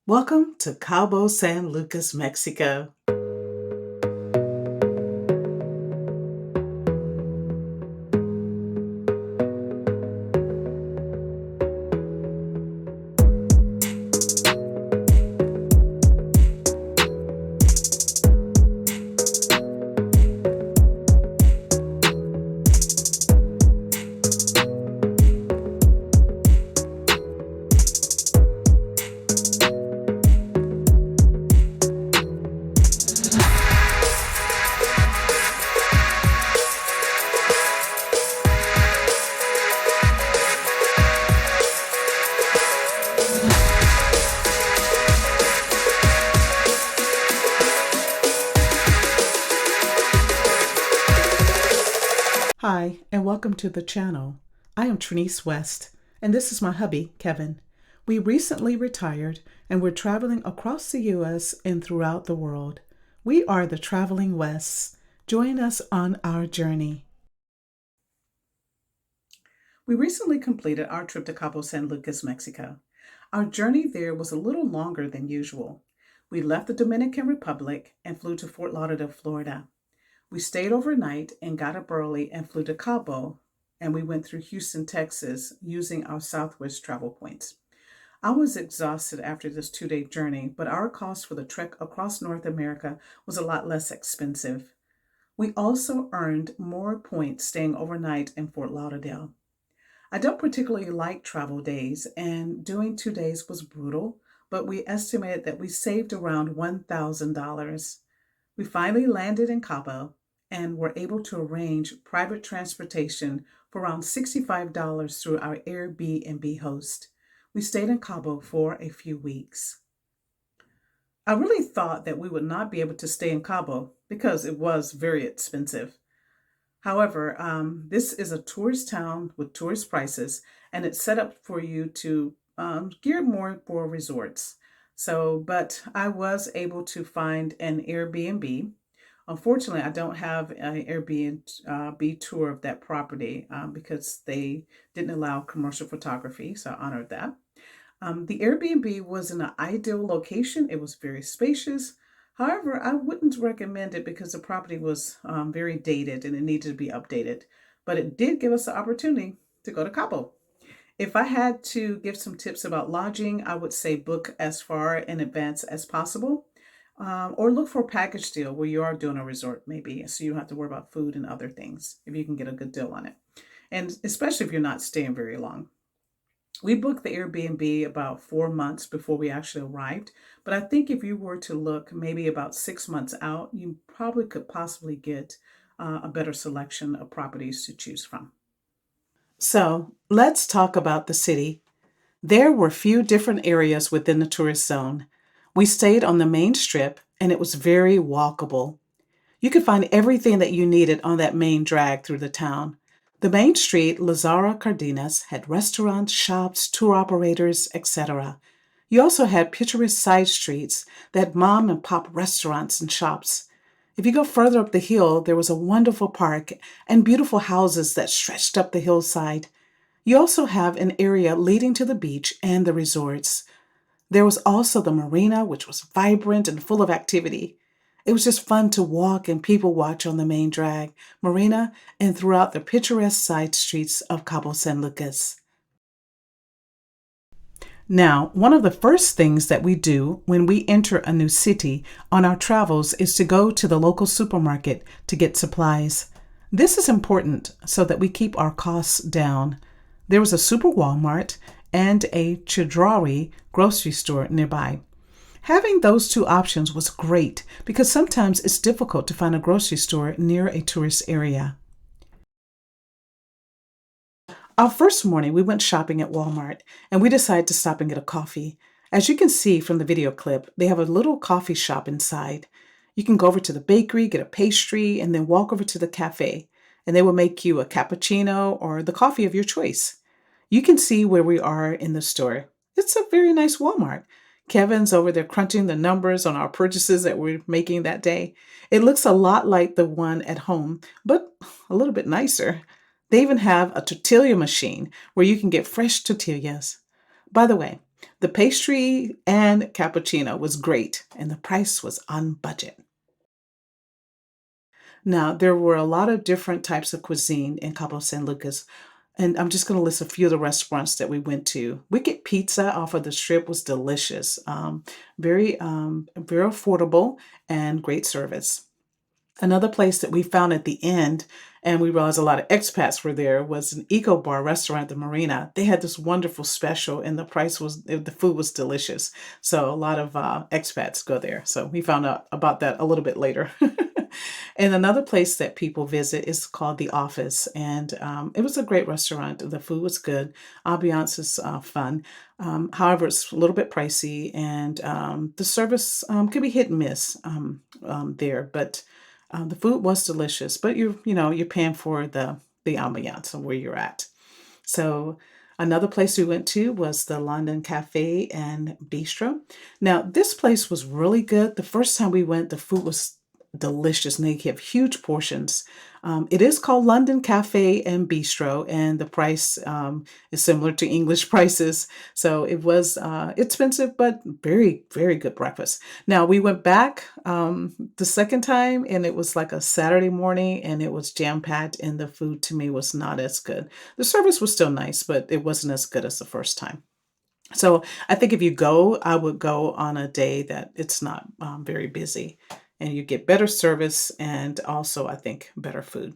Welcome to Cabo San Lucas, Mexico. Hi, and welcome to the channel. I am Trinice West, and this is my hubby, Kevin. We recently retired, and we're traveling across the U.S. and throughout the world. We are the Traveling Wests. Join us on our journey. We recently completed our trip to Cabo San Lucas, Mexico. Our journey there was a little longer than usual. We left the Dominican Republic and flew to Fort Lauderdale, Florida. We stayed overnight and got up early and flew to Cabo, and we went through Houston, Texas, using our Southwest travel points. I was exhausted after this 2-day journey, but our cost for the trek across North America was a lot less expensive. We also earned more points staying overnight in Fort Lauderdale. I don't particularly like travel days, and doing 2 days was brutal, but we estimated that we saved around $1,000. We finally landed in Cabo and were able to arrange private transportation for around $65 through our Airbnb host. We stayed in Cabo for a few weeks. I really thought that we would not be able to stay in Cabo because it was very expensive. However, this is a tourist town with tourist prices, and it's set up for you to gear more for resorts. But I was able to find an Airbnb. Unfortunately, I don't have an Airbnb tour of that property because they didn't allow commercial photography, so I honored that. The Airbnb was in an ideal location. It was very spacious. However, I wouldn't recommend it because the property was very dated and it needed to be updated. But it did give us the opportunity to go to Cabo. If I had to give some tips about lodging, I would say book as far in advance as possible, or look for a package deal where you are doing a resort maybe, so you don't have to worry about food and other things if you can get a good deal on it. And especially if you're not staying very long. We booked the Airbnb about 4 months before we actually arrived, but I think if you were to look maybe about 6 months out, you probably could possibly get a better selection of properties to choose from. So let's talk about the city. There were few different areas within the tourist zone. We stayed on the main strip and it was very walkable. You could find everything that you needed on that main drag through the town. The main street, Lazara Cardenas, had restaurants, shops, tour operators, etc. You also had picturesque side streets that had mom and pop restaurants and shops. If you go further up the hill, there was a wonderful park and beautiful houses that stretched up the hillside. You also have an area leading to the beach and the resorts. There was also the Marina, which was vibrant and full of activity. It was just fun to walk and people watch on the main drag, Marina, and throughout the picturesque side streets of Cabo San Lucas. Now, one of the first things that we do when we enter a new city on our travels is to go to the local supermarket to get supplies. This is important so that we keep our costs down. There was a Super Walmart and a Chedraui grocery store nearby. Having those two options was great because sometimes it's difficult to find a grocery store near a tourist area. Our first morning, we went shopping at Walmart and we decided to stop and get a coffee. As you can see from the video clip, they have a little coffee shop inside. You can go over to the bakery, get a pastry, and then walk over to the cafe, and they will make you a cappuccino or the coffee of your choice. You can see where we are in the store. It's a very nice Walmart. Kevin's over there crunching the numbers on our purchases that we're making that day. It looks a lot like the one at home, but a little bit nicer. They even have a tortilla machine where you can get fresh tortillas. By the way, The pastry and cappuccino was great, and the price was on budget. Now, there were a lot of different types of cuisine in Cabo San Lucas, and I'm just going to list a few of the restaurants that we went to. Wicked Pizza off of the Strip was delicious, very affordable, and great service. Another place that we found at the end, and we realized a lot of expats were there, was an eco bar restaurant, the Marina. They had this wonderful special, and the food was delicious. So a lot of expats go there. So we found out about that a little bit later. And another place that people visit is called The Office, and it was a great restaurant. The food was good. Ambiance is fun. However, it's a little bit pricey, and the service could be hit and miss there. But the food was delicious, but you're paying for the ambiance of where you're at. So another place we went to was the London Cafe and Bistro. Now, this place was really good. The first time we went, the food was delicious, and they have huge portions. It is called London Cafe and Bistro, and the price is similar to English prices. So it was expensive, but very, very good breakfast. Now, we went back the second time, and it was like a Saturday morning, and it was jam-packed, and the food to me was not as good. The service was still nice, but it wasn't as good as the first time. So I think if you go, I would go on a day that it's not very busy, and you get better service and also, I think, better food.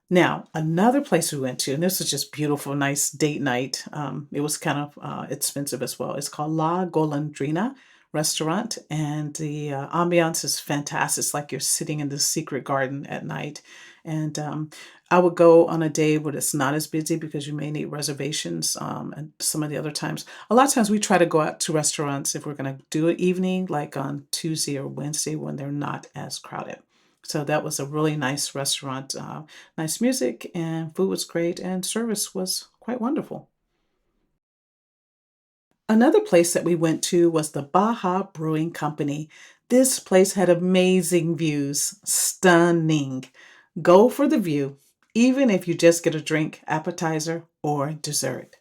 Now, another place we went to, and this was just beautiful, nice date night. It was kind of expensive as well. It's called La Golondrina Restaurant, and the ambiance is fantastic. It's like you're sitting in the secret garden at night. And I would go on a day where it's not as busy because you may need reservations. And some of the other times, a lot of times we try to go out to restaurants if we're going to do an evening, like on Tuesday or Wednesday when they're not as crowded. So that was a really nice restaurant, nice music, and food was great, and service was quite wonderful. Another place that we went to was the Baja Brewing Company. This place had amazing views, stunning. Go for the view, even if you just get a drink, appetizer, or dessert.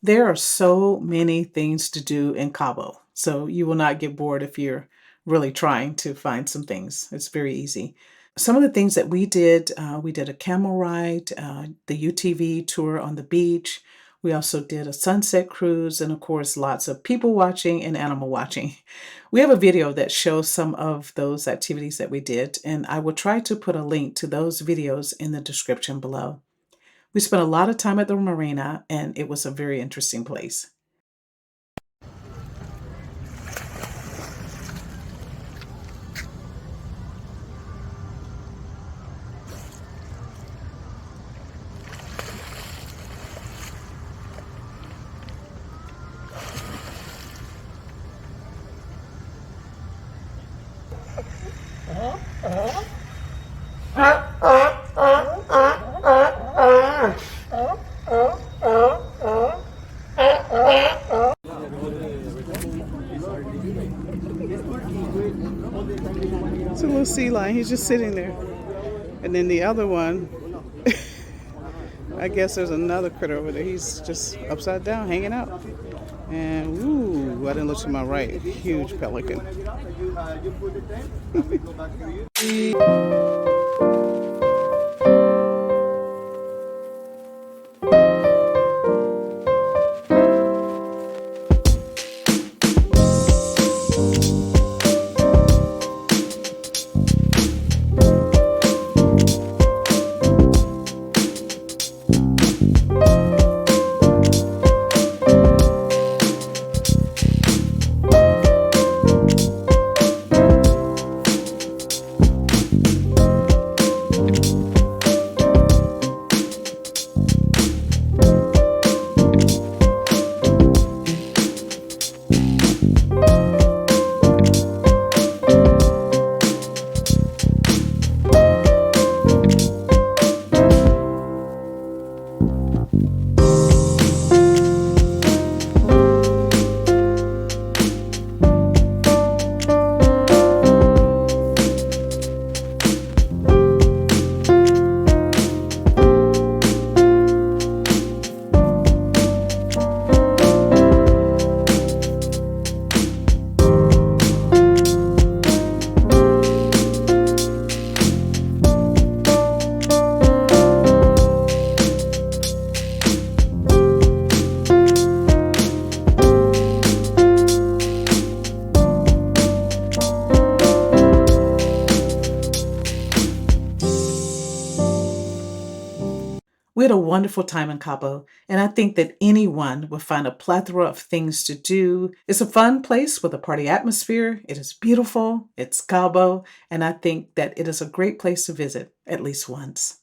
There are so many things to do in Cabo, so you will not get bored if you're really trying to find some things. It's very easy. Some of the things that we did a camel ride, the UTV tour on the beach. We also did a sunset cruise, and of course, lots of people watching and animal watching. We have a video that shows some of those activities that we did, and I will try to put a link to those videos in the description below. We spent a lot of time at the marina, and it was a very interesting place. It's a little sea lion. He's just sitting there. And then the other one, I guess there's another critter over there. He's just upside down, hanging out. And ooh, I didn't look to my right. Huge pelican. We had a wonderful time in Cabo, and I think that anyone will find a plethora of things to do. It's a fun place with a party atmosphere. It is beautiful. It's Cabo, and I think that it is a great place to visit at least once.